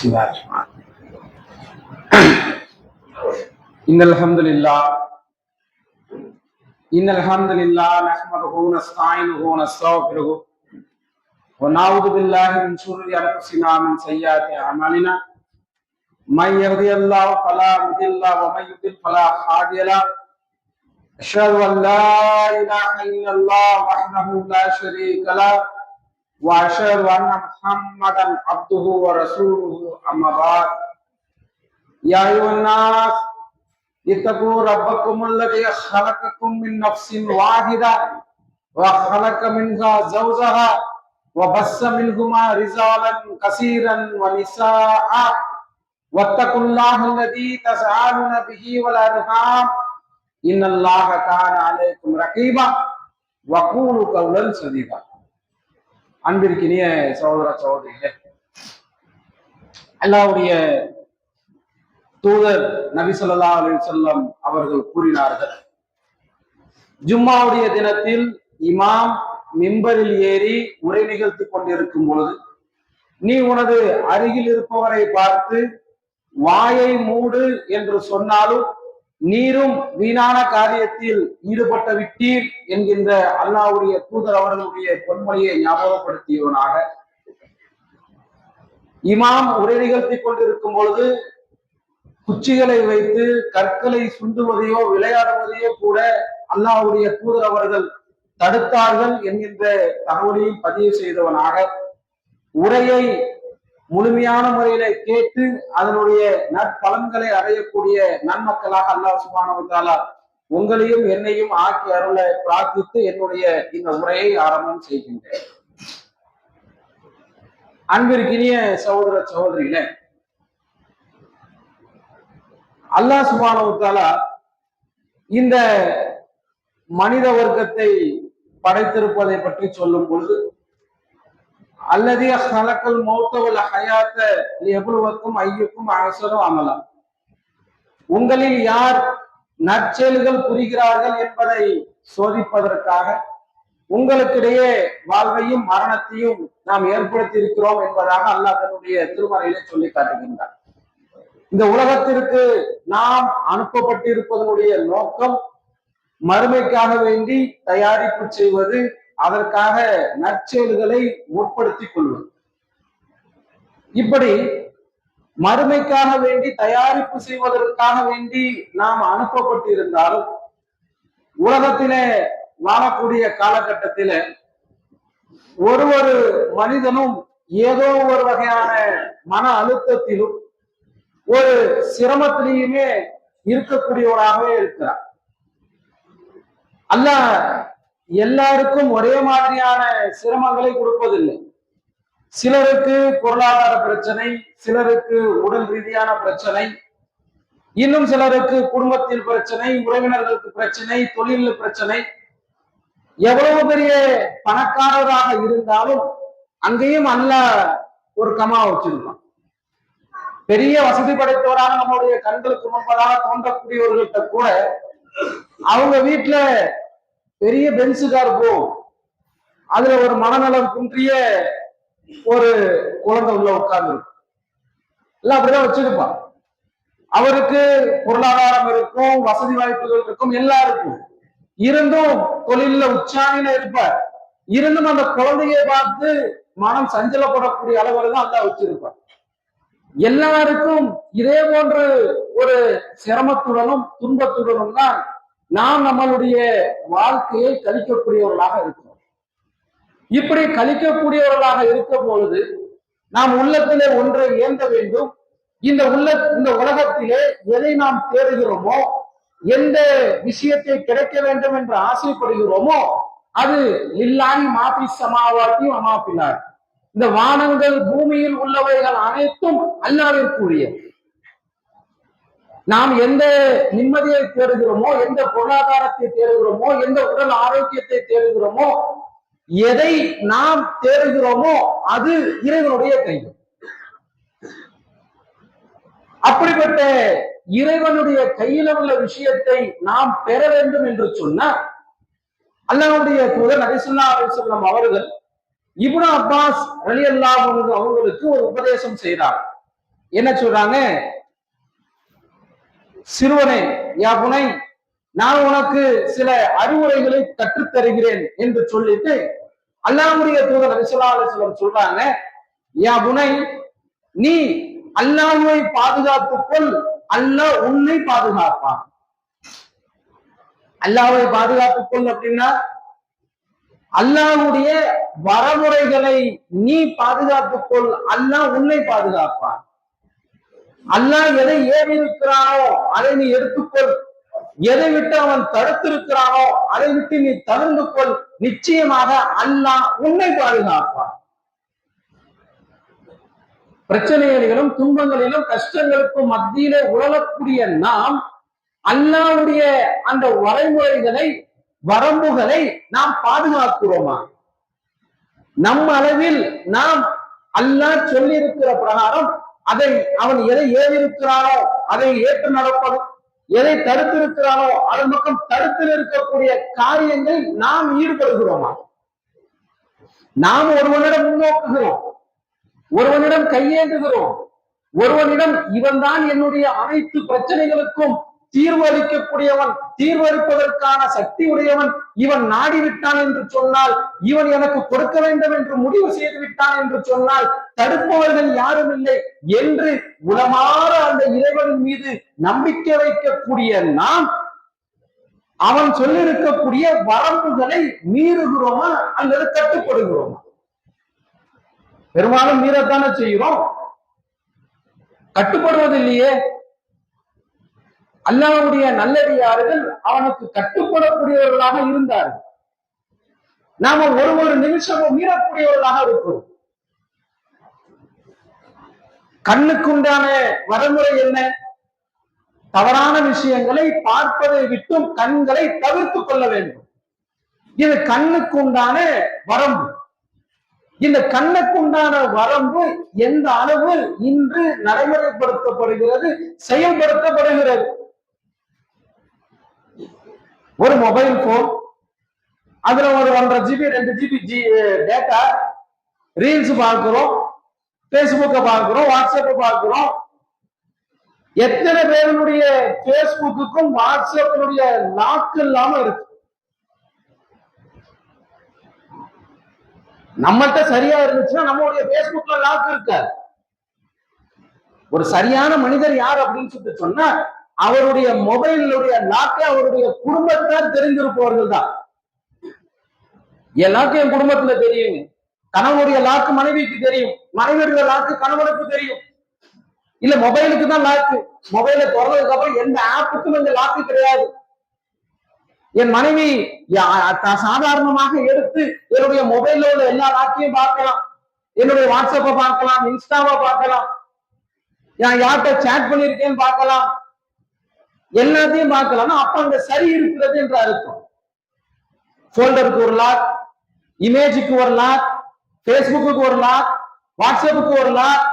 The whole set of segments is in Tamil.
بسم الله الرحمن إن الحمد لله نحمده ونستعينه ونستغفره ونعوذ بالله من شرور أنفسنا ومن سيئات أعمالنا من يهده الله فلا مضل له ومن يضلل فلا هادي له أشهد أن لا إله إلا الله وحده لا شريك له وأشهد أن محمدا عبده ورسوله أما بعد يا أيها الناس اتقوا ربكم الذي خلقكم من نفس واحدة وخلق منها زوجها وبث منهما رجالا كثيرا ونساء واتقوا الله الذي تساءلون به والأرحام إن الله كان عليكم رقيبا وقولوا قولا سديدا. அன்பிற்கினிய சகோதர சகோதரிகளே, அல்லாஹ்வுடைய தூதர் நபி ஸல்லல்லாஹு அலைஹி வஸல்லம் அவர்கள் கூறினார்கள், ஜும்மாவுடைய தினத்தில் இமாம் மிம்பரில் ஏறி உரை நிகழ்த்தி கொண்டிருக்கும் பொழுது நீ உனது அருகில் இருப்பவரை பார்த்து வாயை மூடு என்று சொன்னாலும் நீரும் வீணான காரியத்தில் ஈடுபட்டு விட்டீர் என்கின்ற அல்லாஹ்வுடைய தூதர் அவர்களுடைய பொன்மொழியை ஞாபகப்படுத்தியவனாக, இமாம் உரை நிகழ்த்தி கொண்டிருக்கும் பொழுது குச்சிகளை வைத்து கற்களை சுண்டுவதையோ விளையாடுவதையோ கூட அல்லாஹ்வுடைய தூதர் அவர்கள் தடுத்தார்கள் என்கின்ற தகவலையும் பதிவு செய்தவனாக, உரையை முழுமையான முறையில கேட்டு அதனுடைய நற்பலன்களை அடையக்கூடிய நன்மக்களாக அல்லாஹ் சுப்ஹானஹு வ தஆலா உங்களையும் என்னையும் ஆக்கி அருள பிரார்த்தித்து என்னுடைய இந்த உரையை ஆரம்பம் செய்கின்றேன். அன்பிற்கினிய சகோதர சகோதரிகளே, அல்லாஹ் சுப்ஹானஹு வ தஆலா இந்த மனித வர்க்கத்தை படைத்திருப்பதை பற்றி சொல்லும் பொழுது, அல்லதி ஹலக்கல் மௌத வல் ஹயாத்த லியப்லுவக்கும் ஐயுக்கும் அஹ்ஸனு அமலா, உங்களில் யார் நற்செயல்கள் புரிகிறார்கள் என்பதை சோதிப்பதற்காக உங்களுக்கிடையே வாழ்வையும் மரணத்தையும் நாம் ஏற்படுத்தி இருக்கிறோம் என்பதாக அல்லாஹ் தன்னுடைய திருமறையிலே சொல்லி காட்டுகின்றார். இந்த உலகத்திற்கு நாம் அனுப்பப்பட்டிருப்பதனுடைய நோக்கம் மறுமைக்காக வேண்டி தயாரிப்பு செய்வது, அதற்காக நற்செயல்களை முற்படுத்திக் கொள்வது. இப்படி மறுமைக்காக வேண்டி தயாரிப்பு செய்வதற்காக வேண்டி நாம் அனுப்பப்பட்டிருந்தாலும் உலகத்திலே வாழக்கூடிய காலகட்டத்தில ஒரு மனிதனும் ஏதோ ஒரு வகையான மன அழுத்தத்திலும் ஒரு சிரமத்திலேயுமே இருக்கக்கூடியவராகவே இருக்கிறார். அல்லாஹ் எல்லாருக்கும் ஒரே மாதிரியான சிரமங்களை கொடுப்பதில்லை. சிலருக்கு பொருளாதார பிரச்சனை, சிலருக்கு உடல் ரீதியான பிரச்சனை, இன்னும் சிலருக்கு குடும்பத்தில் பிரச்சனை, உறவினர்களுக்கு பிரச்சனை, தொழில் பிரச்சனை. எவ்வளவு பெரிய பணக்காரராக இருந்தாலும் அங்கேயும் அல்லாஹ் ஒரு கமா வச்சிருக்கான். பெரிய வசதி படைத்தவராக நம்முடைய கண்களுக்கு முன்பதாக தோன்றக்கூடியவர்கள்ட்ட கூட அவங்க வீட்டுல பெரிய பென்சு கார் போகும், அதுல ஒரு மனநலம் குன்றிய ஒரு குழந்தை உள்ள உட்கார்ந்து எல்லாம் அப்படிதான் வச்சிருப்பான். அவருக்கு பொருளாதாரம் இருக்கும், வசதி வாய்ப்புகள் இருக்கும், எல்லாருக்கும் இருந்தும் தொழில உச்சாணியில இருப்பார். இருந்தும் அந்த குழந்தையை பார்த்து மனம் சஞ்சலப்படக்கூடிய அளவில் தான் அல்லாஹ் வச்சிருப்பார். எல்லாருக்கும் இதே போன்று ஒரு சிரமத்துடனும் துன்பத்துடனும் தான் நாம் நம்மளுடைய வாழ்க்கையை கழிக்கக்கூடியவர்களாக இருக்கிறோம். இப்படி கழிக்கக்கூடியவர்களாக இருக்கும் பொழுது நாம் உள்ளத்திலே ஒன்றை ஏந்த வேண்டும். இந்த உலகத்திலே எதை நாம் தேடுகிறோமோ, எந்த விஷயத்தை கிடைக்க வேண்டும் என்று ஆசைப்படுகிறோமோ, அது லில்லாஹி மா ஃபிஸ் ஸமாவாத்தி வ மா ஃபில் அர்த், இந்த வானங்கள் பூமியில் உள்ளவைகள் அனைத்தும் அல்லாஹ்விற்குரிய. நாம் எந்த நிம்மதியை தேடுகிறோமோ, எந்த பொருளாதாரத்தை தேடுகிறோமோ, எந்த உடல் ஆரோக்கியத்தை தேடுகிறோமோ, எதை நாம் தேடுகிறோமோ அது இறைவனுடைய கையில். அப்படிப்பட்ட இறைவனுடைய கையில உள்ள விஷயத்தை நாம் பெற வேண்டும் என்று சொன்னால் அல்லாஹ்வுடைய தூதர் நபி ஸல்லல்லாஹு அலைஹி வஸல்லம் அவர்கள் இப்னு அப்பாஸ் ரலியல்லாஹு அன்ஹு அவங்களுக்கு ஒரு உபதேசம் செய்தார். என்ன சொல்றாங்க, சிறுவனே யா புனை, நான் உனக்கு சில அறிவுரைகளை கற்றுத் தருகிறேன் என்று சொல்லிட்டு அல்லாஹ்வுடைய தூதர் நபி ஸல்லல்லாஹு அலைஹி வஸல்லம் சொல்றாங்க, யா புனை, நீ அல்லாஹ்வை பாதுகாத்துக்கொள், அல்லாஹ் உன்னை பாதுகாப்பான். அல்லாஹ்வை பாதுகாத்துக்கொள் அப்படின்னா அல்லாஹ்வுடைய வரமுறைகளை நீ பாதுகாத்துக்கொள், அல்லாஹ் உன்னை பாதுகாப்பான். அல்லாஹ் எதை ஏவி இருக்கிறானோ அதை நீ எடுத்துக்கொள், எதை விட்டு அவன் தடுத்திருக்கிறானோ அதை விட்டு நீ தவிர்த்து கொள், நிச்சயமாக அல்லாஹ் உன்னை பாதுகாப்பான். பிரச்சனைகளிலும் துன்பங்களிலும் கஷ்டங்களுக்கும் மத்தியிலே உழலக்கூடிய நாம் அல்லாஹ்வுடைய அந்த வரைமுறைகளை வரம்புகளை நாம் பாதுகாக்கிறோமா? நம் அளவில் நாம் அல்லாஹ் சொல்லி இருக்கிற பிரகாரம் அதை அவன் எதை ஏறியிருக்கிறானோ அதை ஏற்று நடப்பது, எதை தடுத்திருக்கிறானோ அதன் பக்கம் தடுத்து இருக்கக்கூடிய காரியங்கள் நாம் ஈடுபடுகிறோமா? நாம் ஒருவனிடம் முன்னோக்குகிறோம், ஒருவனிடம் கையேந்துகிறோம், ஒருவனிடம் இவன் தான் என்னுடைய அனைத்து பிரச்சனைகளுக்கும் தீர்வு அளிக்கக்கூடியவன், தீர்வு அளிப்பதற்கான சக்தி உடையவன், இவன் நாடிவிட்டான் என்று சொன்னால், இவன் எனக்கு கொடுக்க வேண்டும் என்று முடிவு செய்து விட்டான் என்று சொன்னால் தடுப்பவர்கள் யாரும் இல்லை என்று உளமாற அந்த இறைவனின் மீது நம்பிக்கை வைக்கக்கூடிய நாம் அவன் சொல்லியிருக்கக்கூடிய வரம்புகளை மீறுகிறோமா அல்லது கட்டுப்படுகிறோமா? பெரும்பாலும் மீறத்தானே செய்கிறோம், கட்டுப்படுவதில்லையே. அல்லாஹ்வுடைய நல்லடியார்கள் அவனுக்கு கட்டுப்படக்கூடியவர்களாக இருந்தார்கள். நாம ஒரு நிமிஷமும் மீறக்கூடியவர்களாக இருக்கிறோம். கண்ணுக்குண்டான வரமுறை என்ன? தவறான விஷயங்களை பார்ப்பதை விட்டும் கண்களை தவிர்த்து கொள்ள வேண்டும். இது கண்ணுக்குண்டான வரம்பு. இந்த கண்ணுக்குண்டான வரம்பு எந்த அளவு இன்று நடைமுறைப்படுத்தப்படுகிறது, செயல்படுத்தப்படுகிறது? ஒரு மொபைல் போன், அதுல ஒரு 1.5 GB 2 GB டேட்டா, ரீல்ஸ் பார்க்கிறோம், பேஸ்புக்கை பார்க்கிறோம், வாட்ஸ்அப்பை பார்க்கிறோம். எத்தனை பேருடைய பேஸ்புக்குக்கும் வாட்ஸ்அப்பினுடைய லாக் இல்லாம இருக்கு. நம்மகிட்ட சரியா இருந்துச்சுன்னா நம்மளுடைய பேஸ்புக்ல லாக் இருக்காது. ஒரு சரியான மனிதர் யார் அப்படின்னு சொல்லிட்டு சொன்னா அவருடைய மொபைலுடைய லாக்க அவருடைய குடும்பத்தார் தெரிந்திருப்பவர்கள் தான். என் லாக்கு என் குடும்பத்துல தெரியும், கணவனுடைய லாக்கு மனைவிக்கு தெரியும், மனைவியுடைய லாக்கு கணவனுக்கு தெரியும். இல்ல மொபைலுக்கு தான் லாக்கு, மொபைலை திறந்ததுக்கு அப்புறம் எந்த ஆப்புக்கும் இந்த லாக்கு கிடையாது. என் மனைவி சாதாரணமாக எடுத்து என்னுடைய மொபைல்ல உள்ள எல்லா லாக்கையும் பார்க்கலாம், என்னுடைய வாட்ஸ்அப்பை பார்க்கலாம், இன்ஸ்டாவை பார்க்கலாம், நான் யார்கிட்ட சேட் பண்ணிருக்கேன்னு பார்க்கலாம், எல்லாத்தையும் பார்க்கலாம். அப்ப அங்க சரி இருக்கிறது என்று அர்த்தம். போல்டருக்கு ஒரு லாக், இமேஜுக்கு ஒரு லாக், பேஸ்புக்கு ஒரு லாக், வாட்ஸ்அப்புக்கு ஒரு லாக்,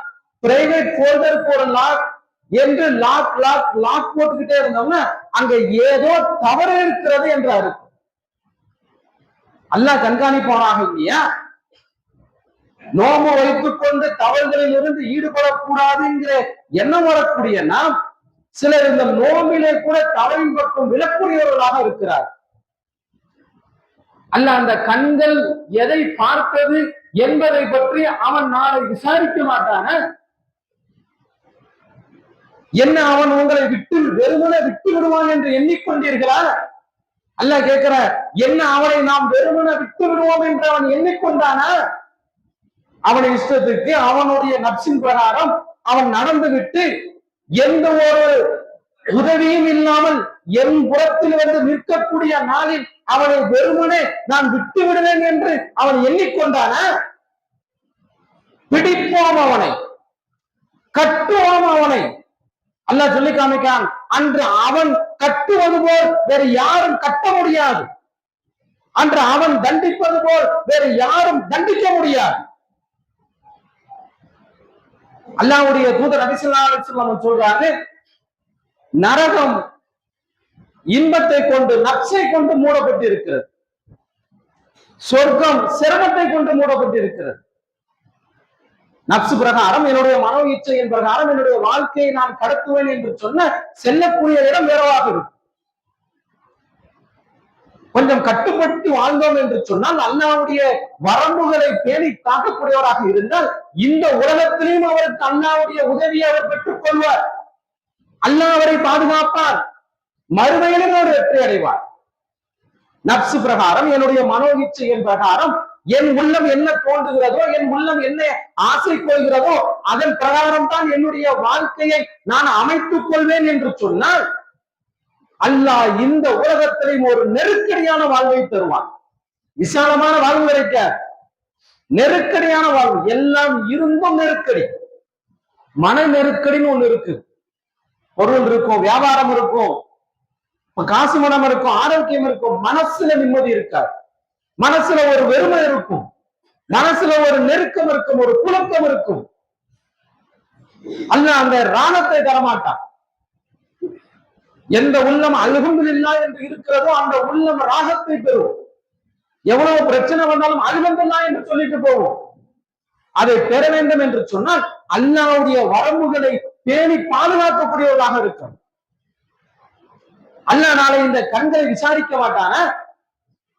பிரைவேட் போல்டருக்கு ஒரு லாக் என்று லாக் லாக் லாக் போட்டுக்கிட்டே இருந்தோம்னா அங்க ஏதோ தவறு இருக்கிறது என்று அர்த்தம். அல்லாஹ் கண்காணிப்பானாக இல்லையா? நோம்பு வைத்துக் கொண்டு தவறுகளில் இருந்து ஈடுபடக்கூடாது என்கிற எண்ணம் வரக்கூடிய நாம் சிலர் இந்த நோம்பிலே கூட தவறின் பக்கம் விழக்கூடியவர்களாக இருக்கிறார். அல்ல அந்த கண்கள் எதை பார்த்தது என்பதை பற்றி அவன் நாளை விசாரிக்க மாட்டான. என்ன அவன் உங்களை விட்டு வெறுமனே விட்டு விடுவான் என்று எண்ணிக்கொண்டீர்களா? அல்லாஹ் கேட்கிற, என்ன அவனை நாம் வெறுமனே விட்டு விடுவோம் என்று அவன் எண்ணிக்கொண்டானா? அவனை இஷ்டத்துக்கு அவனுடைய நப்சின் பிரகாரம் அவன் நடந்து விட்டு எந்த ஒரு உதவியும் இல்லாமல் என் புறத்தில் வந்து நிற்கக்கூடிய நாளில் அவனை வெறுமனே நான் விட்டு விடுவேன் என்று அவன் எண்ணிக்கொண்டானா? பிடிப்போம் அவனை, கட்டுவோம் அவனை. அல்லாஹ் சொல்லி காமிக்கான், அன்று அவன் கட்டுவது போல் வேறு யாரும் கட்ட முடியாது, அன்று அவன் தண்டிப்பது போல் வேறு யாரும் தண்டிக்க முடியாது. அல்லாஹ்வுடைய தூதர் நபி ஸல்லல்லாஹு அலைஹி வஸல்லம் சொல்றாங்க, நரகம் இன்பத்தை கொண்டு நப்சை கொண்டு மூடப்பட்டு இருக்கிறது, சொர்க்கம் சிரமத்தை கொண்டு மூடப்பட்டு இருக்கிறது. நப்சு பிரகாரம் என்னுடைய மனோ இச்சையின் பிரகாரம் என்னுடைய வாழ்க்கையை நான் கடத்துவேன் என்று சொன்ன செல்லக்கூடிய இடம் வேறவாக இருக்கும். கொஞ்சம் கட்டுப்பட்டு வாழ்ந்தோம் என்று சொன்னால் அல்லாவுடைய வரம்புகளை பேணி காக்கக்கூடியவராக இருந்தால் இந்த உலகத்திலையும் அவருக்கு அல்லாவுடைய உதவியை அவர் பெற்றுக் கொள்வார். அல்லாஹ் அவரை பாதுகாப்பார். மறுமையிலும் அவர் வெற்றி அடைவார். நப்சு பிரகாரம் என்னுடைய மனோ இச்சையின் பிரகாரம் என் உள்ளம் என்ன தோன்றுகிறதோ, என் உள்ளம் என்ன ஆசை கொள்கிறதோ அதன் பிரகாரம் தான் என்னுடைய வாழ்க்கையை நான் அமைத்துக் கொள்வேன் என்று சொன்னால் அல்லாஹ் இந்த உலகத்திலையும் ஒரு நெருக்கடியான வாழ்வை தருவான். விசாலமான வாழ்வு கிடைக்க நெருக்கடியான வாழ்வு. எல்லாம் இருந்தும் நெருக்கடி. மன நெருக்கடின்னு ஒண்ணு இருக்கு. பொருள் இருக்கும், வியாபாரம் இருக்கும், காசு மனம் இருக்கும், ஆரோக்கியம் இருக்கும், மனசுல நிம்மதி இருக்காது. மனசுல ஒரு வெறுமை இருக்கும், மனசுல ஒரு நெருக்கம் இருக்கும், ஒரு குழப்பம் இருக்கும். அல்ல அந்த ராகத்தை தரமாட்டான். எந்த உள்ளம் அல்ஹம்துலில்லாஹ் என்று இருக்கிறதோ அந்த உள்ளம் ராகத்தை பெறும். எவ்வளவு பிரச்சனை வந்தாலும் அல்ஹம்துலில்லாஹ் என்று சொல்லிட்டு போவோம். அதை பெற வேண்டும் என்று சொன்னால் அல்லாஹ்வுடைய வரம்புகளை பேணி பாதுகாக்கக்கூடியவர்களாக இருக்கும். அல்லாஹ் நாளை இந்த கண்களை விசாரிக்க மாட்டான.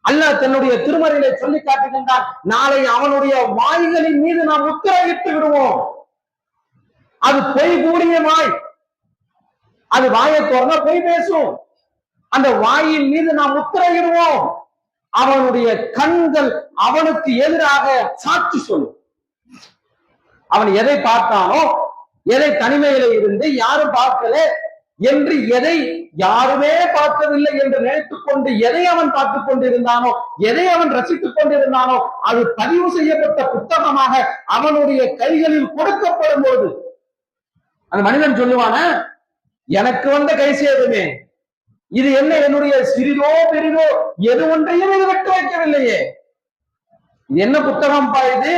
அல்லாஹ் தன்னுடைய திருமறையிலே சொல்லி காட்டுகின்றான், நாளை அவனுடைய வாய்களின் மீது நாம் உத்தரவிட்டு விடுவோம். அது பொய் கூடிய வாய். அது வாயை திறந்தா பொய் பேசும். அந்த வாயின் மீது நாம் உத்தரவிடுவோம். அவனுடைய கண்கள் அவனுக்கு எதிராக சாட்சி சொல்லும். அவன் எதை பார்த்தானோ, எதை தனிமையில இருந்து யாரும் பார்க்கல என்று, எதை யாருமே பார்க்கவில்லை என்று நினைத்துக் கொண்டு எதை அவன் பார்த்துக் கொண்டிருந்தானோ, எதை அவன் ரசித்துக் கொண்டிருந்தானோ அது பதிவு செய்யப்பட்ட புத்தகமாக அவனுடைய கைகளில் கொடுக்கப்படும் போது அந்த மனிதன் சொல்லுவான, எனக்கு வந்த கை சேதமே, இது என்ன என்னுடைய சிறிதோ பெரிதோ எது ஒன்றையும் இது விட்டு வைக்கவில்லையே, இது என்ன புத்தகம் பா இது,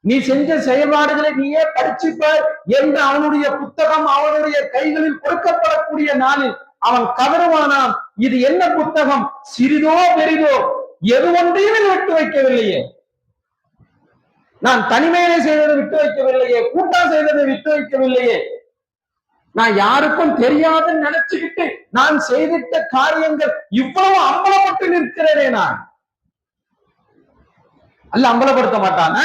நீ செஞ்ச செயல்பாடுகளை நீயே படிச்சுப்பார் என்று அவனுடைய புத்தகம் அவனுடைய கைகளில் கொடுக்கப்படக்கூடிய நாளில் அவன் கதறுவானான், இது என்ன புத்தகம், சிறிதோ பெரிதோ எது ஒன்றையும் விட்டு வைக்கவில்லையே, நான் தனிமையிலே செய்ததை விட்டு வைக்கவில்லையே, கூட்டம் செய்ததை விட்டு வைக்கவில்லையே, நான் யாருக்கும் தெரியாதுன்னு நினைச்சுக்கிட்டு நான் செய்திட்ட காரியங்கள் இவ்வளவு அம்பலப்பட்டு நிற்கிறேனே, நான் அல்ல அம்பலப்படுத்த மாட்டான.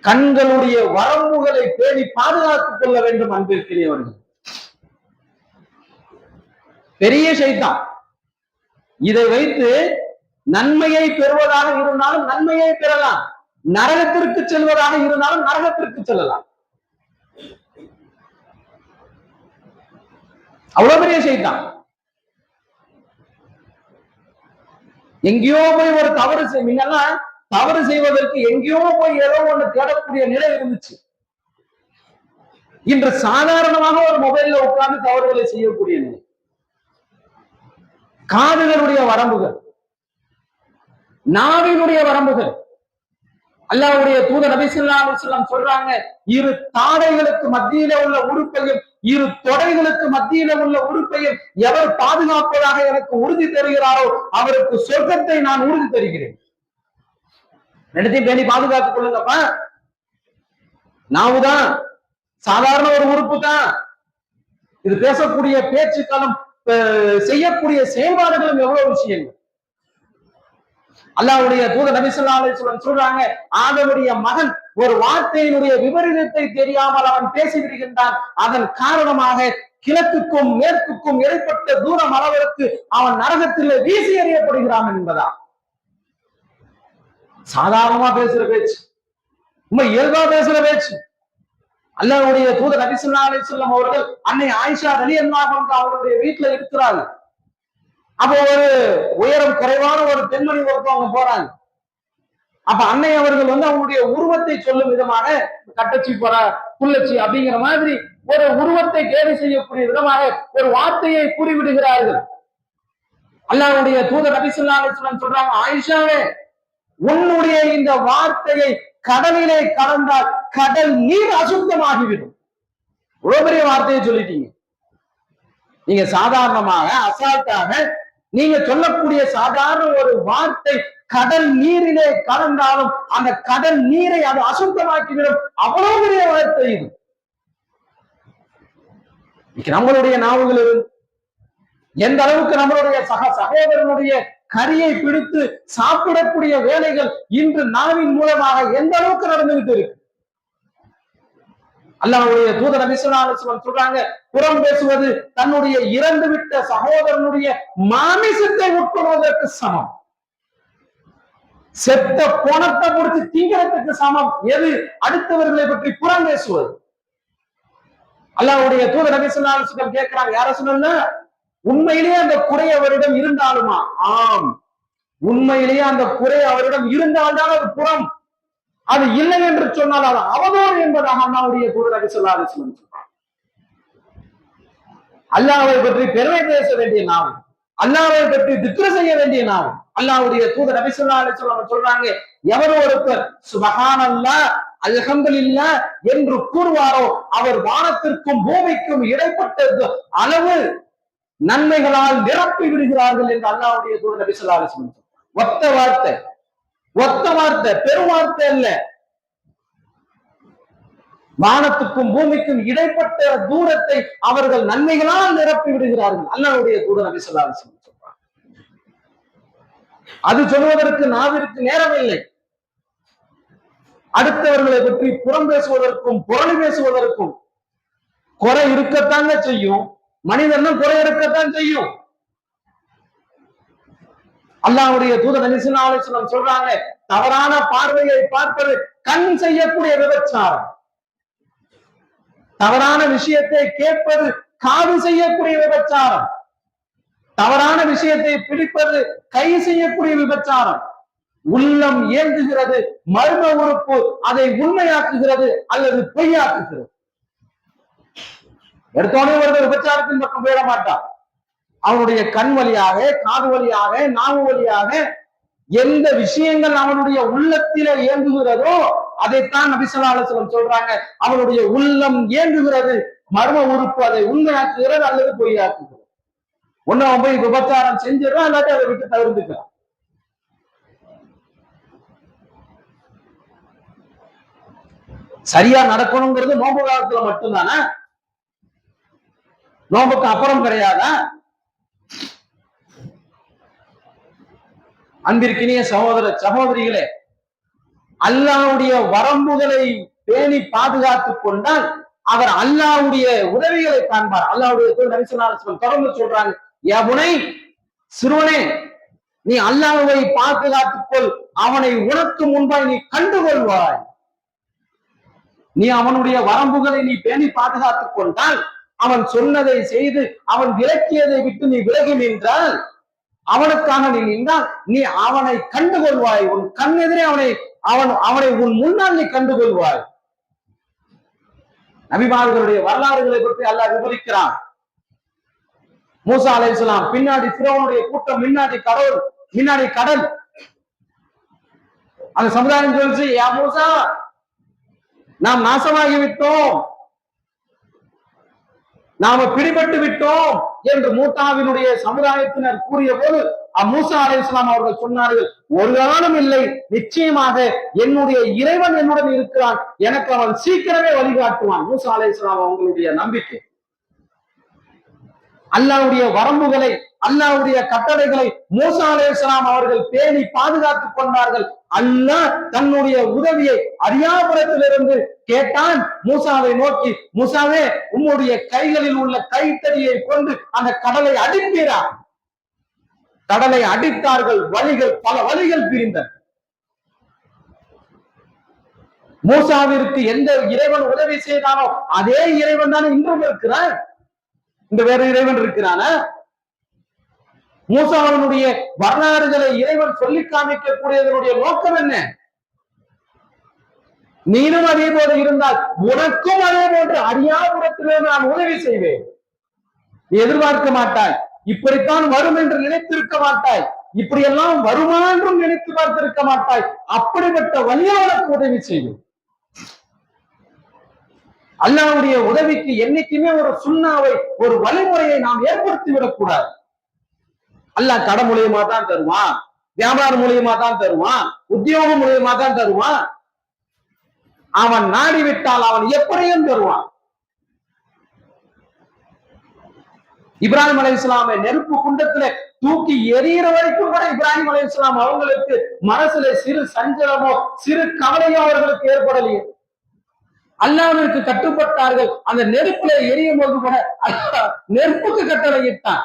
கண்களுடைய வரம்புகளை பேணி பாதுகாத்துக் கொள்ள வேண்டும். அன்பிற்குரியவர்கள், பெரிய ஷைத்தான் இதை வைத்து நன்மையை பெறுவதாக இருந்தாலும் நன்மையை பெறலாம், நரகத்திற்கு செல்வதாக இருந்தாலும் நரகத்திற்கு செல்லலாம். அவ்வளவு பெரிய ஷைத்தான். எங்கேயோ போய் ஒரு தவறு முன்னெல்லாம் தவறு செய்வதற்கு எங்கேயோ போய் ஏதோ ஒண்ணு தேடக்கூடிய நிலை இருந்துச்சு. இன்று சாதாரணமாக ஒரு மொபைல்ல உட்கார்ந்து தவறுகளை செய்யக்கூடிய நிலை. காதுகளுடைய வரம்புகள், நாவினுடைய வரம்புகள். அல்லாஹ்வுடைய தூதர் நபி ஸல்லல்லாஹு அலைஹி வஸல்லம் சொல்றாங்க, இரு தாடைகளுக்கு மத்தியில உள்ள உறுப்பையும் இரு தொடைகளுக்கு மத்தியில உள்ள உறுப்பையும் எவர் பாதுகாப்பதாக எனக்கு உறுதி தருகிறாரோ அவருக்கு சொர்க்கத்தை நான் உறுதி தருகிறேன். ரெண்டுத்தையும் பேணி பாதுகாத்துக் கொள்ளுங்கப்பா. நாவுதான் சாதாரண ஒரு உறுப்பு தான். இது பேசக்கூடிய பேச்சுக்களும் செய்யக்கூடிய செயல்பாடுகளும் எவ்வளவு விஷயங்கள். அல்லாஹ்வுடைய தூதர் நபி ஸல்லல்லாஹு அலைஹி வஸல்லம் சொல்றாங்க, ஆதமுடைய மகன் ஒரு வார்த்தையினுடைய விபரீதத்தை தெரியாமல் அவன் பேசிவிடுகின்றான். அதன் காரணமாக கிழக்குக்கும் மேற்குக்கும் இடைப்பட்ட தூரம் அளவிற்கு அவன் நரகத்தில் வீசி எறியப்படுகிறான் என்பதா. சாதாரணமா பேசுற பேச்சு, ரொம்ப இயல்பா பேசுற பேச்சு. அல்லாஹ்வுடைய தூதர் நபி ஸல்லல்லாஹு அலைஹி வஸல்லம் அவர்கள் அன்னை ஆயிஷா ரலியல்லாஹு அன்ஹா அவருடைய வீட்டுல இருக்கிறார்கள். அப்போ ஒரு உயரம் குறைவான ஒரு பெண்மணி ஒருத்தவங்க போறாங்க. அப்ப அன்னை அவர்கள் அவங்களுடைய உருவத்தை சொல்லும் விதமாக கட்டச்சி போற புள்ளச்சி அப்படிங்கிற மாதிரி ஒரு உருவத்தை கேலி செய்யக்கூடிய விதமாக ஒரு வார்த்தையை கூறிவிடுகிறார்கள். அல்லாஹ்வுடைய தூதர் நபி ஸல்லல்லாஹு அலைஹி வஸல்லம் சொல்றாங்க, ஆயிஷாவே, உன்னுடைய இந்த வார்த்தையை கடலிலே கலந்தால் கடல் நீர் அசுத்தமாகிவிடும். இவ்வளவு பெரிய வார்த்தையை சொல்லிட்டீங்க. நீங்க சாதாரணமாக அசால்ட்டாக நீங்க சொல்லக்கூடிய சாதாரண ஒரு வார்த்தை கடல் நீரிலே கலந்தாலும் அந்த கடல் நீரை அது அசுத்தமாக்கிவிடும். அவ்வளவு பெரிய வார்த்தை இது. நம்மளுடைய நாவுகளில் எந்த அளவுக்கு நம்மளுடைய சகோதரனுடைய கரியை பிடித்து சாப்பிடக்கூடிய வேலைகள் இன்று நாவின் மூலமாக எந்த அளவுக்கு நடந்துகிட்டு இருக்கு. அல்லாஹ்வுடைய தூதர் நபி ஸல்லல்லாஹு அலைஹி வஸல்லம் சொல்றாங்க, புறம் பேசுவது தன்னுடைய இறந்து விட்ட சகோதரனுடைய மாமிசத்தை உட்கொள்வதற்கு சமம். செத்த போனத்தை பொறுத்து திங்கிறதுக்கு சமம். எது? அடுத்தவர்களை பற்றி புறம் பேசுவது. அல்லாஹ்வுடைய தூதர் நபி ஸல்லல்லாஹு அலைஹி வஸல்லம் கேட்கிறாங்க, யார சொன்னா உண்மையிலேயே அந்த குறை அவரிடம் இருந்தாலுமா? ஆம், உண்மையிலேயே அந்த குறை அவரிடம் இருந்தால்தான் அது புறம். அது இல்லை என்று சொன்னால் அது அவதூறு என்பதாக அல்லாஹ்வுடைய தூதர் நபி ஸல்லல்லாஹு அலைஹி வஸல்லம் சொல்றாங்க. அல்லாஹ்வை பற்றி பெருமை பேச வேண்டிய நாம், அல்லாஹ்வை பற்றி திக்ர் செய்ய வேண்டிய நாம். அல்லாஹ்வுடைய தூதர் நபி ஸல்லல்லாஹு அலைஹி வஸல்லம் சொல்றாங்க, எவர் ஒருத்தர் சுப்ஹானல்லாஹ் அல்ஹம்துலில்லாஹ் என்று கூறுவாரோ அவர் வானத்திற்கும் பூமிக்கும் இடைப்பட்ட அளவு நன்மைகளால் நிரப்பி விடுகிறார்கள் என்று அல்லாஹ்வுடைய தூதர் நபி ஸல்லல்லாஹு அலைஹி வஸல்லம். ஒத்த வார்த்தை, பெருவார்த்தை அல்ல. வானத்துக்கும் பூமிக்கும் இடைப்பட்ட தூரத்தை அவர்கள் நன்மைகளால் நிரப்பி விடுகிறார்கள். அல்லாஹ்வுடைய தூதர் நபி ஸல்லல்லாஹு அலைஹி வஸல்லம் சொல்றாங்க. அது சொல்வதற்கு நாவிற்கு நேரம் இல்லை. அடுத்தவர்களை பற்றி புறம் பேசுவதற்கும் புரணி பேசுவதற்கும் குறை இருக்கத்தாங்க செய்யும். மனிதனும் குறை இருக்கத்தான் செய்யும். அல்லாஹ்வுடைய தூதர் நபி ஸல்லல்லாஹு அலைஹி வஸல்லம் சொல்றாங்க, தவறான பார்வையை பார்ப்பது கண் செய்யக்கூடிய விபச்சாரம். தவறான விஷயத்தை கேட்பது காது செய்யக்கூடிய விபச்சாரம். தவறான விஷயத்தை பிடிப்பது கை செய்யக்கூடிய விபச்சாரம். உள்ளம் இயங்குகிறது, மர்ம உறுப்பு அதை உண்மையாக்குகிறது அல்லது பொய்யாக்குகிறது. எடுத்தோடனே ஒரு விபச்சாரத்தின் பக்கம் போயிட மாட்டான். அவனுடைய கண் வழியாக, காது வழியாக, நாவு வழியாக எந்த விஷயங்கள் அவனுடைய உள்ளத்தில இயங்குகிறதோ அதைத்தான் நபி ஸல்லல்லாஹு அலைஹி வஸல்லம் சொல்றாங்க, அவனுடைய உள்ளம் இயங்குகிறது, மர்ம உறுப்பு அதை உண்மையாக்குகிறது அல்லது பொய்யாக்குகிறது. ஒண்ணு அவன் போய் விபச்சாரம் செஞ்சிடறான், இல்லாட்டி அதை விட்டு தவிர்த்துக்கிறான். சரியா நடக்கணுங்கிறது நோன்பு காலத்துல மட்டும்தானே? நோன்புக்கு அப்புறம் கிடையாதா? அன்பிற்கினிய சகோதர சகோதரிகளே, அல்லாஹ்வுடைய வரம்புகளை பேணி பாதுகாத்துக் கொண்டால் அவர் அல்லாஹ்வுடைய உதவிகளை காண்பார். அல்லாஹ்வுடைய தூதர் நபி ஸல்லல்லாஹு அலைஹி வஸல்லம் தொடர்ந்து சொல்றாங்க, யா புனை, சிறுவனே, நீ அல்லாஹ்வை பாதுகாத்துக் கொள், அவனை உனக்கு முன்பாய் நீ கண்டுகொள்வாய். நீ அவனுடைய வரம்புகளை நீ பேணி பாதுகாத்துக் கொண்டால், அவன் சொன்னதை செய்து அவன் விலக்கியதை விட்டு நீ விலகி நின்றால், அவனுக்காக நீ நின்றால் நீ அவனை கண்டுகொள்வாய். உன் கண் எதிரே அவனை உன் முன்னால் நீ கண்டுகொள்வாய். நபிமார்களுடைய வரலாறுகளை பற்றி அல்லாஹ் விவரிக்கிறான். மூசா அலைஹிஸ்ஸலாம் பின்னாடி ஃபிரௌனுடைய கூட்டம், முன்னாடி கடல். அந்த சமுதாயம் சொல்லுச்சு, யா மூசா, நாம் நாசமாகி விட்டோம், நாம பிடிபட்டு விட்டோம் என்று மூசாவினுடைய சமுதாயத்தினர் கூறிய போது மூசா அலைஹிஸ்ஸலாம் அவர்கள் சொன்னார்கள், ஒரு காலம் இல்லை, நிச்சயமாக என்னுடைய இறைவன் என்னுடன் இருக்கிறான், எனக்கு அவன் சீக்கிரமே வழிகாட்டுவான். மூசா அலைஹிஸ்ஸலாம் அவங்களுடைய நம்பிக்கை. அல்லாஹ்வுடைய வரம்புகளை, அல்லாஹ்வுடைய கட்டளைகளை மூசா அலைஹிஸ்ஸலாம் அவர்கள் பேணி பாதுகாத்துக் கொண்டார்கள். அல்லாஹ் தன்னுடைய உதவியை அரியாபுரத்திலிருந்து கேட்டான். மூசாவை நோக்கி, மூசாவே, உம்முடைய கைகளில் உள்ள கைத்தடியை கொண்டு அந்த கடலை அடிப்பீரா? கடலை அடித்தார்கள். பல வழிகள் பிரிந்தன. மூசாவிற்கு எந்த இறைவன் உதவி செய்தானோ அதே இறைவன் தானே இன்றும் இருக்கிறான். இந்த வேற இறைவன் இருக்கிறான? மூசாவினுடைய வரலாறுகளை இறைவன் சொல்லி காமிக்கக்கூடியதனுடைய நோக்கம் என்ன? நீனும் அதே போல இருந்தால் உனக்கும் அதே போன்று அரியாபுரத்திலே நான் உதவி செய்வேன். நீ எதிர்பார்க்க மாட்டாய், இப்படித்தான் வரும் என்று நினைத்திருக்க மாட்டாய், இப்படியெல்லாம் வருமா என்றும் நினைத்து பார்த்திருக்க மாட்டாய். அப்படிப்பட்ட வழியை உனக்கு உதவி செய்வேன். அல்லாஹ்வுடைய உதவிக்கு என்னைக்குமே ஒரு சுன்னாவை, ஒரு வழிமுறையை நாம் ஏற்படுத்தி விடக்கூடாது. அல்லாஹ் கடை மூலியமா தான் தருவான், வியாபாரம் மூலியமா தான் தருவான், உத்தியோகம் மூலியமா தான் தருவான். அவன் நாடிவிட்டால் அவன் எப்படியும் தருவான். இப்ராஹிம் அலைஹிஸ்ஸலாமை நெருப்பு குண்டத்துல தூக்கி எரியிற வரைக்கும் கூட இப்ராஹிம் அலைஹிஸ்ஸலாம் அவங்களுக்கு மனசுல சிறு சஞ்சலமோ சிறு கவலையோ அவர்களுக்கு ஏற்படலையே. அல்லாஹ்விற்கு கட்டுப்பட்டார்கள். அந்த நெருப்புல எரியும் போது கூட அல்லாஹ் நெருப்புக்கு கட்டளையிட்டான்,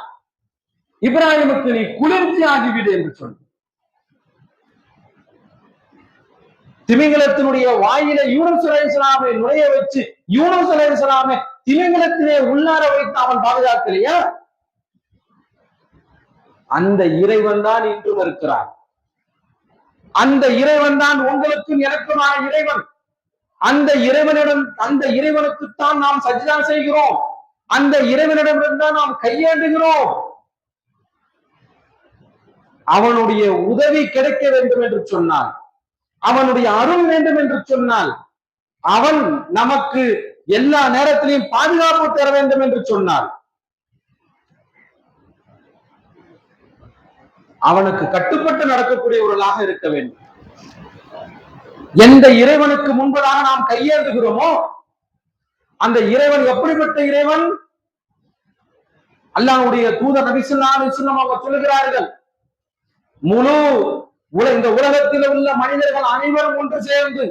இப்ராஹிமுக்கு நீ குளிர்ச்சி ஆகிவிடு என்று சொன்ன. திமிங்கலத்தினுடைய வாயில யூனுஸ் அலைஹிஸ்ஸலாமை நுழைய வச்சு யூனுஸ் அலைஹிஸ்ஸலாமை திமிங்கலத்திலே உள்ளார வைத்து அவன் பாதுகாக்கலையா? அந்த இறைவன் தான் இன்றும் இருக்கிறான். அந்த இறைவன் தான் உங்களுக்கும் எனக்குமான இறைவன். அந்த இறைவனுக்குத்தான் நாம் சஜ்ஜா செய்கிறோம். அந்த இறைவனிடமிருந்தான் நாம் கையேந்துகிறோம். அவனுடைய உதவி கிடைக்க வேண்டும் என்று சொன்னான், அவனுடைய அருள் வேண்டும் என்று சொன்னால், அவன் நமக்கு எல்லா நேரத்திலையும் பாதுகாப்பு தர வேண்டும் என்று சொன்னான், அவனுக்கு கட்டுப்பட்டு நடக்கக்கூடியவர்களாக இருக்க வேண்டும். எந்த இறைவனுக்கு முன்பதாக நாம் கையேந்துகிறோமோ அந்த இறைவன் எப்படிப்பட்ட இறைவன்? அல்லாஹ்வுடைய தூதர் நபி ஸல்லல்லாஹு அலைஹி வஸல்லம் அவங்க சொல்லுகிறார்கள், முழு இந்த உலகத்தில் உள்ள மனிதர்கள் அனைவரும் ஒன்று சேர்ந்து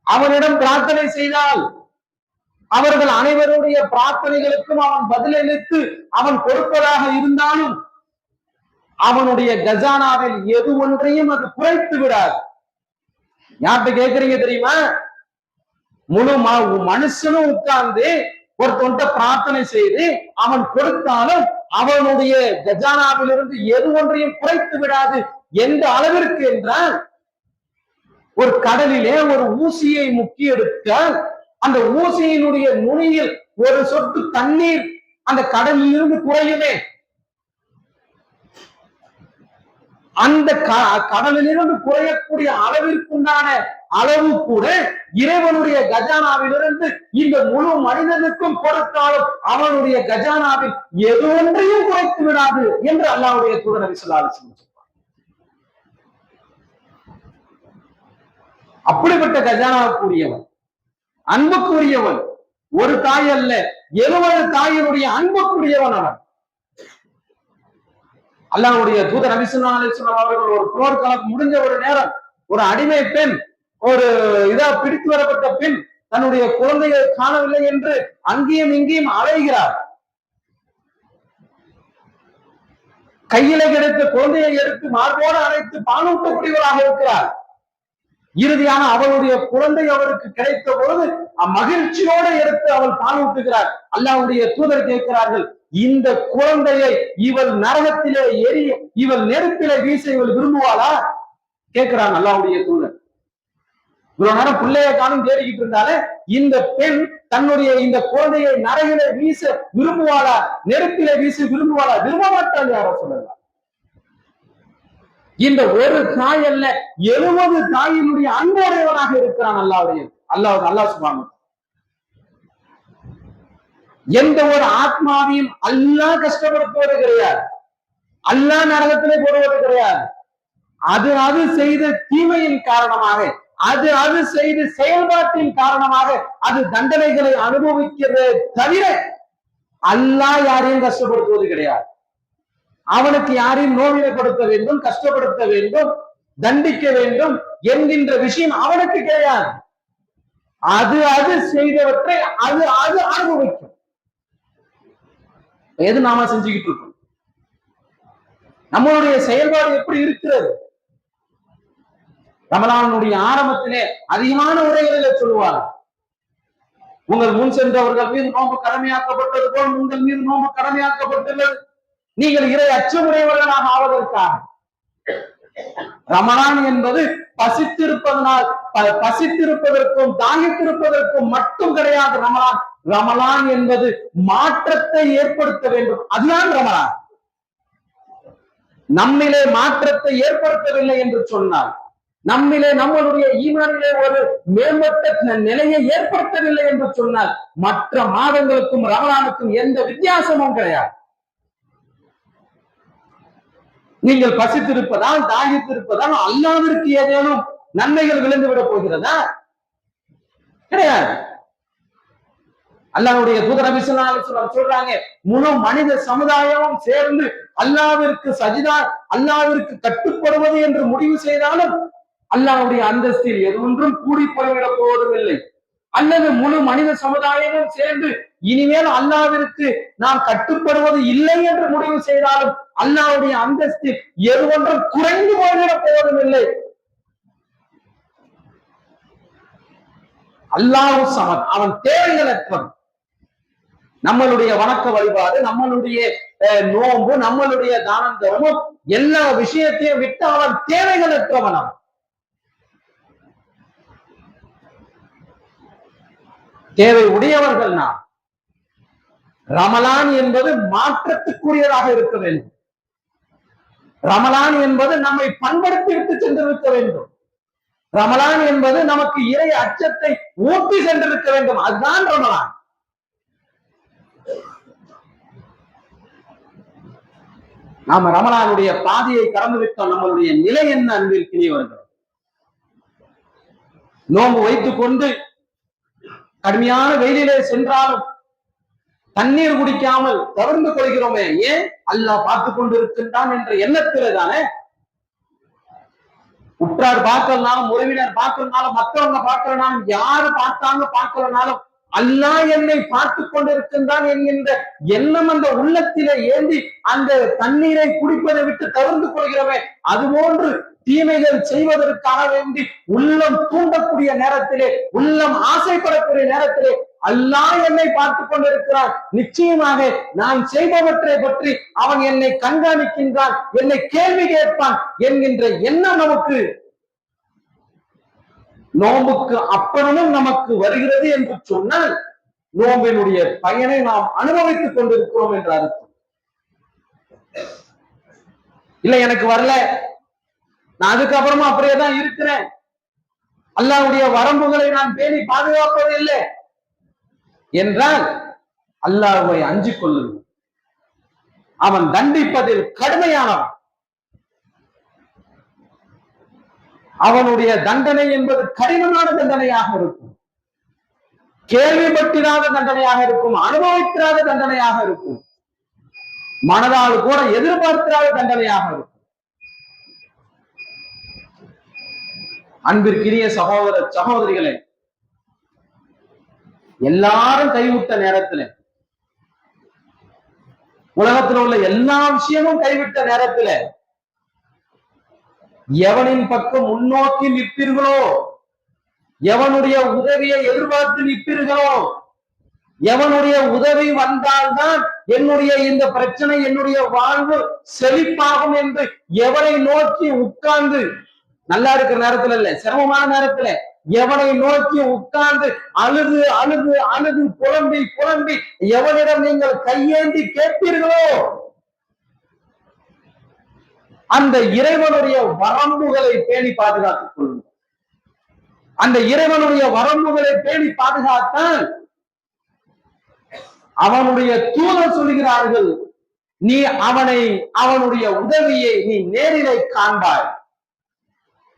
அவனிடம் பிரார்த்தனை செய்தால் அவர்கள் அனைவருடைய பிரார்த்தனைகளுக்கும் அவன் பதிலளித்து அவன் கொடுப்பதாக இருந்தாலும் அவனுடைய கஜானாவில் எது ஒன்றையும் அது குறைத்து விடாது. யார்கிட்ட கேட்கறீங்க தெரியுமா? முழு மனுஷனும் உட்கார்ந்து ஒருத்தன்ட்ட பிரார்த்தனை செய்து அவன் கொடுத்தாலும் அவனுடைய கஜானாவிலிருந்து எது ஒன்றையும் குறைத்து விடாது. எந்த அளவிற்கு என்றால், ஒரு கடலிலே ஒரு ஊசியை முக்கி எடுத்தால் அந்த ஊசியினுடைய நுனியில் ஒரு சொட்டு தண்ணீர் அந்த கடலில் இருந்து குறையுமே, அந்த கடலிலிருந்து குறையக்கூடிய அளவிற்குண்டான அளவு கூட இறைவனுடைய கஜானாவிலிருந்து இந்த முழு மனிதனுக்கும் கொடுத்தாலும் அவனுடைய கஜானாவில் எது ஒன்றையும் குறைத்து விடாது என்று அல்லாஹ்வுடைய தூதர் நபி ஸல்லல்லாஹு அலைஹி வஸல்லம் சொல்றார். அப்படிப்பட்ட கஜானாவுக்குரியவன், அன்புக்குரியவன். ஒரு தாய் அல்ல, 70 தாயினுடைய அன்புக்குரியவன் அவன். அல்லாஹ்வுடைய தூதர் நபி ஸல்லல்லாஹு அலைஹி வஸல்லம் அவர்கள் ஒரு போர்க்களம் முடிஞ்ச ஒரு நேரம் ஒரு அடிமை பெண், ஒரு பிடித்து வரப்பட்ட பெண் தன்னுடைய குழந்தையை காணவில்லை என்று அங்கேயும் இங்கேயும் அலைகிறார். கையில கிடைத்த குழந்தையை எடுத்து மார்போடு அழைத்து பாலூட்டக்கூடியவராக இருக்கிறார். இறுதியான அவளுடைய குழந்தை அவருக்கு கிடைத்த பொழுது மகிழ்ச்சியோடு எடுத்து அவள் பாலூட்டுகிறார். அல்லாஹ்வுடைய தூதர் கேட்கிறார்கள், இந்த குழந்தையை இவள் நரகத்திலே எரிய இவள் நெருப்பிலே வீச இவள் விரும்புவாளா? கேட்கிறாங்க அல்லாஹ்வுடைய தூதர். இவ்வளவு நேரம் பிள்ளைய காணும் தேடிக்கிட்டு இருந்தாலே இந்த பெண் தன்னுடைய இந்த குழந்தையை நரகிலே வீச விரும்புவாளா, நெருப்பிலே வீச விரும்புவாளா? விரும்ப மாட்டாள். யாரோ சொல்லலாம். இந்த ஒரு தாய் அல்ல, 70 தாயினுடைய அன்புடையவனாக இருக்கிறான் அல்லாஹ் சுப்ஹானஹு. எந்த ஒரு ஆத்மாவையும் அல்லாஹ் கஷ்டப்படுத்துவது கிடையாது, அல்லாஹ் நரகத்திலே போடுவது கிடையாது. அது செய்த தீமையின் காரணமாக, அது செய்த செயல்பாட்டின் காரணமாக அது தண்டனைகளை அனுபவிக்கிறதே தவிர அல்லாஹ் யாரையும் கஷ்டப்படுத்துவது கிடையாது. அவனுக்கு யாரையும் நோவினைப்படுத்த வேண்டும், கஷ்டப்படுத்த வேண்டும், தண்டிக்க வேண்டும் என்கின்ற விஷயம் அவனுக்கு கிடையாது. அது செய்தவற்றை அது அனுபவிக்கும். எது நாம செஞ்சுக்கிட்டு இருக்கோம்? நம்மளுடைய செயல்பாடு எப்படி இருக்கிறது? ரமலானுடைய ஆரம்பத்திலே அதிகமான உரைகளில் சொல்லுவார், உங்கள் முன் சென்றவர்கள் மீது நோன்பு கடமையாக்கப்பட்டது போல் உங்கள் மீது நோன்பு கடமையாக்கப்பட்டுள்ளது, நீங்கள் இறை அச்சமுடையவர்களாக ஆவதற்காக. ரமலான் என்பது பசித்திருப்பதற்கும் தாகித்திருப்பதற்கும் மட்டும் கிடையாது. ரமலான் என்பது மாற்றத்தை ஏற்படுத்த வேண்டும். அதுதான் ரமலான். நம்மிலே மாற்றத்தை ஏற்படுத்தவில்லை என்று சொன்னால், நம்மளுடைய ஈமானிலே ஒரு மேம்பட்ட நிலையை ஏற்படுத்தவில்லை என்று சொன்னால் மற்ற மாதங்களுக்கும் ரமலானுக்கும் எந்த வித்தியாசமும் கிடையாது. நீங்கள் பசித்திருப்பதால் தாகித்திருப்பதால் அல்லாவிற்கு ஏதேனும் நன்மைகள் விழுந்து விட போகிறதா? கிடையாது. அல்லாஹ்வுடைய தூதர் நபி ஸல்லல்லாஹு அலைஹி வஸல்லம் சொல்றாங்க, முழு மனித சமுதாயமும் சேர்ந்து அல்லாஹ்விற்கு சஜிதா, அல்லாஹ்விற்கு கட்டுப்படுவது என்று முடிவு செய்தாலும் அல்லாஹ்வுடைய அந்தஸ்தில் எதுவொன்றும் கூடி போய்விடப் போவதுமில்லை. அல்லது முழு மனித சமுதாயமும் சேர்ந்து இனிமேல் அல்லாஹ்விற்கு நாம் கட்டுப்படுவது இல்லை என்று முடிவு செய்தாலும் அல்லாஹ்வுடைய அந்தஸ்தில் எதுவொன்றும் குறைந்து போய்விடப் போவதுமில்லை. அல்லாஹ் சமத், அவன் தேவைகளற்றவன். நம்மளுடைய வணக்க வழிபாடு, நம்மளுடைய நோன்பு, நம்மளுடைய தானம் தர்மம் எல்லா விஷயத்தையும் விட்டு அவன் தேவைகளற்றவன். அவன் தேவை உடையவர்கள் நாம். ரமலான் என்பது மாற்றத்துக்குரியதாக இருக்க வேண்டும். ரமலான் என்பது நம்மை பண்படுத்தி விட்டு சென்றிருக்க வேண்டும். ரமலான் என்பது நமக்கு இறை அச்சத்தை ஊட்டி சென்றிருக்க வேண்டும். அதுதான் ரமலான். நாம ரமலானுடைய பாதையை கடந்து விட்டோம். நம்மளுடைய நிலை என்ன அன்பிற்கினியவர்கள்? நோன்பு வைத்துக் கொண்டு கடுமையான வெயிலிலே சென்றாலும் தண்ணீர் குடிக்காமல் தவிர்ந்து கொள்கிறோமே, ஏன்? அல்லாஹ் பார்த்து கொண்டிருக்கின்றான் என்ற எண்ணத்திலே தானே. உற்றார் பார்க்கலனாலும், உறவினர் பார்க்கலனாலும், மற்றவங்க பார்க்கலனாலும், யாரு பார்த்தாங்க பார்க்கலனாலும் அல்லாஹ் என்னை பார்த்து கொண்டிருக்கின்றான் என்கின்ற எண்ணம் அந்த உள்ளத்திலே ஏந்தி அந்த தண்ணீரை குடிப்பதை விட்டு தவிர்த்து கொள்கிறோமே, அதுபோன்று தீமைகள் செய்வதற்காக வேண்டி உள்ளம் தூண்டக்கூடிய நேரத்திலே, உள்ளம் ஆசைப்படக்கூடிய நேரத்திலே அல்லாஹ் என்னை பார்த்து கொண்டிருக்கிறான், நிச்சயமாக நான் செய்பவற்றை பற்றி அவன் என்னை கண்காணிக்கின்றான், என்னை கேள்வி கேட்பான் என்கின்ற எண்ணம் நமக்கு நோம்புக்கு அப்புறமும் நமக்கு வருகிறது என்று சொன்னால் நோம்பினுடைய பயனை நாம் அனுபவித்துக் கொண்டிருக்கிறோம் என்ற அர்த்தம். இல்ல எனக்கு வரல, நான் அதுக்கப்புறமா அப்படியேதான் இருக்கிறேன், அல்லாஹ்வுடைய வரம்புகளை நான் பேணி பாதுகாப்பதில்லை என்றால் அல்லாஹ்வை அஞ்சிக் கொள்ளுங்கள். அவன் தண்டிப்பதில் கடுமையானவன். அவனுடைய தண்டனை என்பது கடினமான தண்டனையாக இருக்கும், கேள்விப்பட்டிராத தண்டனையாக இருக்கும், அனுபவித்திராத தண்டனையாக இருக்கும், மனதால் கூட எதிர்பார்த்திராத தண்டனையாக இருக்கும். அன்பிற்கினிய சகோதர சகோதரிகளே, எல்லாரும் கைவிட்ட நேரத்தில், உலகத்தில் உள்ள எல்லா விஷயமும் கைவிட்ட நேரத்தில் எவனின் பக்கம் முன்னோக்கி நிற்பீர்களோ, எவனுடைய உதவியை எதிர்பார்த்து நிற்பீர்களோ, எவனுடைய உதவி வந்தால்தான் என்னுடைய இந்த பிரச்சனை, என்னுடைய வாழ்வு செழிப்பாகும் என்று எவனை நோக்கி உட்கார்ந்து, நல்லா இருக்கிற நேரத்துல இல்ல, சிரமமான நேரத்துல எவனை நோக்கி உட்கார்ந்து அழுது அழுது அழுது புலம்பி புலம்பி எவனிடம் நீங்கள் கையேந்தி கேட்பீர்களோ, அந்த இறைவனுடைய வரம்புகளை பேணி பாதுகாத்துக் கொள்ளுங்கள். அந்த இறைவனுடைய வரம்புகளை பேணி பாதுகாத்தால் அவனுடைய தூதர் சொல்கிறார்கள், நீ அவனுடைய உதவியை நீ நேரிலே காண்பாய்.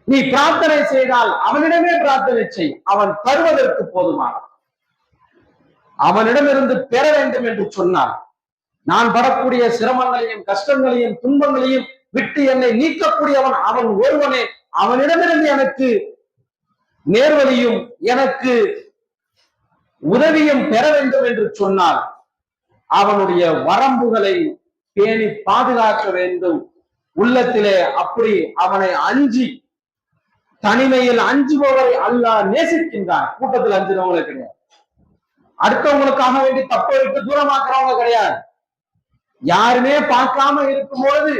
நீ பிரார்த்தனை செய்தால் அவனிடமே பிரார்த்தனை செய், அவன் தருவதற்கு போதுமான. அவனிடமிருந்து பெற வேண்டும் என்று சொன்னார். நான் படக்கூடிய சிரமங்களையும் கஷ்டங்களையும் துன்பங்களையும் விட்டு என்னை நீக்கக்கூடியவன் அவன் ஒருவனே. அவனிடமிருந்து எனக்கு நேர்வழியும் எனக்கு உதவியும் பெற வேண்டும் என்று சொன்னால் அவனுடைய வரம்புகளை பேணி பாதுகாக்க வேண்டும். உள்ளத்திலே அப்படி அவனை அஞ்சி, தனிமையில் அஞ்சுபவரை அல்லாஹ் நேசிக்கின்றான். கூட்டத்தில் அஞ்சுறவங்களே கிடையாது, அடுத்தவங்களுக்காக வேண்டி தப்ப விட்டு தூரமாக்குறவங்க கிடையாது. யாருமே பார்க்காம இருக்கும் பொழுது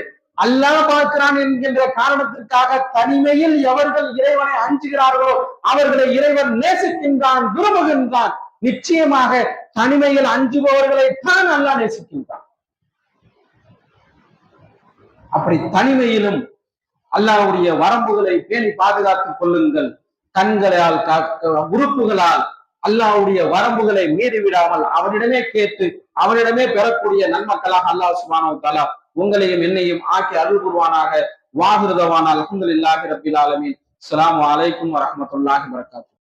அல்லாஹ் பார்க்கிறான் என்கின்ற காரணத்திற்காக தனிமையில் எவர்கள் இறைவனை அஞ்சுகிறார்களோ அவர்களை இறைவன் நேசிக்கின்றான், விரும்புகின்றான். நிச்சயமாக தனிமையில் அஞ்சுபவர்களை தான் அல்லாஹ் நேசிக்கின்றான். அப்படி தனிமையிலும் அல்லாஹ்வுடைய வரம்புகளை பேணி பாதுகாத்துக் கொள்ளுங்கள். கண்களால் உறுப்புகளால் அல்லாஹ்வுடைய வரம்புகளை மீறி விடாமல் அவனிடமே கேட்டு அவனிடமே பெறக்கூடிய நன்மக்களாக அல்லாஹ் சுப்ஹானஹு வ தஆலா உங்களையும் என்னையும் ஆக்கி அருள் புரிவானாக. வாஹிரு தவானா அல்ஹம்துலில்லாஹி ரப்பில் ஆலமீன். அஸ்ஸலாமு அலைக்கும் வரஹ்மத்துல்லாஹி வபரகாத்துஹு.